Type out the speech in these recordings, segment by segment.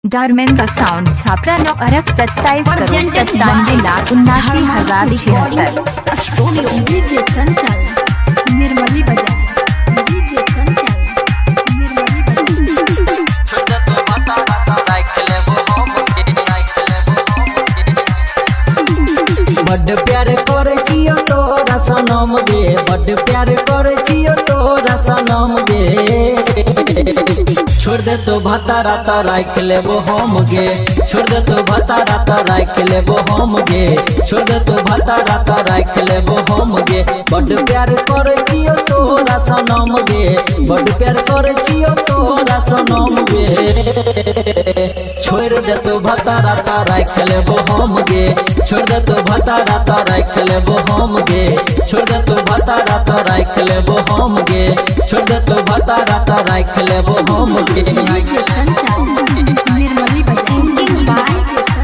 धर्मेंद्र का साउंड छापरा 9 अरब 27 करोड़ 97,79,76। निर्मली बाजार बड़ प्यार करे छियो तोरा सनम गे, बड़ प्यार करे छियो तोरा सनम गे। छोड़ दे तो भतारा तो राख लेबो हम गे, छोड़ दे तो भतारा तो राख लेबो हम गे, छोड़ दे तो भतारा तो राख लेबो हम गे। बड़ प्यार करे छियो तोरा सनम गे, बड़ प्यार करे छियो तोरा सनम गे। छोड़ दे तो भतारा तो राख लेबो हम गे, छोड़ दे तो भतारा तो राख लेबो हम गे, छोड़ दे तो भतारा तो राख लेबो हम गे, छोड़ दे तो भतारा तो राख लेबो हम गे। निर्मली बाजार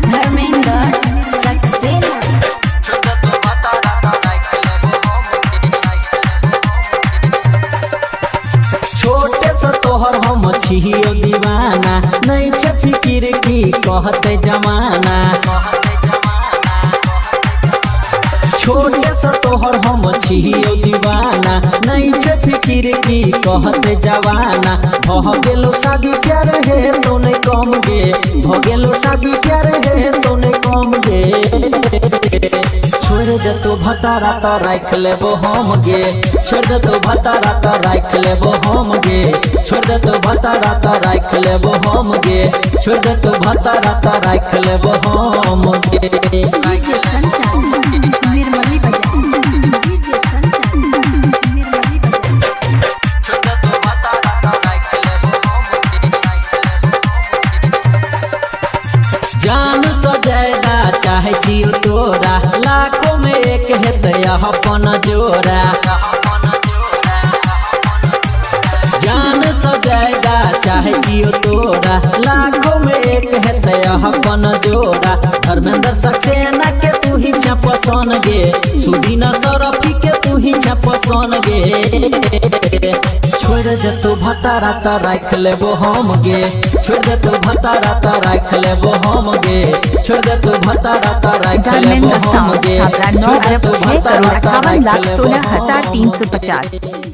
धर्मेंद्र सक्सेना छोटे से तोहर हम छियो दीवाना, नहीं छे फिकिर की कहते जमाना। छोटे से तोहर हम छियो दीवाना, नहीं छे फिकिर की कहते जवाना। भह गेलो शादी प्यार है तो नहीं कम गे, भह गेलो शादी प्यार है तो नहीं कम गे। छोड़ दे तो भतारा तो राख लेबो हम गे, छोड़ दे तो भतारा तो राख लेबो हम गे, छोड़ दे तो भतारा तो राख लेबो हम गे, छोड़ दे तो भतारा तो राख लेबो हम गे। निर्मली बाजार जान सजाएगा चाहे जियो तोरा, लाखों में एक है दया अपन जोरा। जान सजाएगा चाहे जियो तोरा, लाखों में एक है दया अपन जोरा। धर्मेंद्र सक्सेना के तू ही छा पसंद गे, सुदीना सरफी के तू ही छा पसंद गे। छोड़ दे तो भतारा तो राख लेबो हम गे, छोड़ दे तो भतारा तो राख लेबो हम गे, छोड़ दे तो भतारा तो राख लेबो हम गे, छोड़ दे तो भतारा तो राख लेबो हम गे। 9 अरब 6 करोड़ 58,16,350।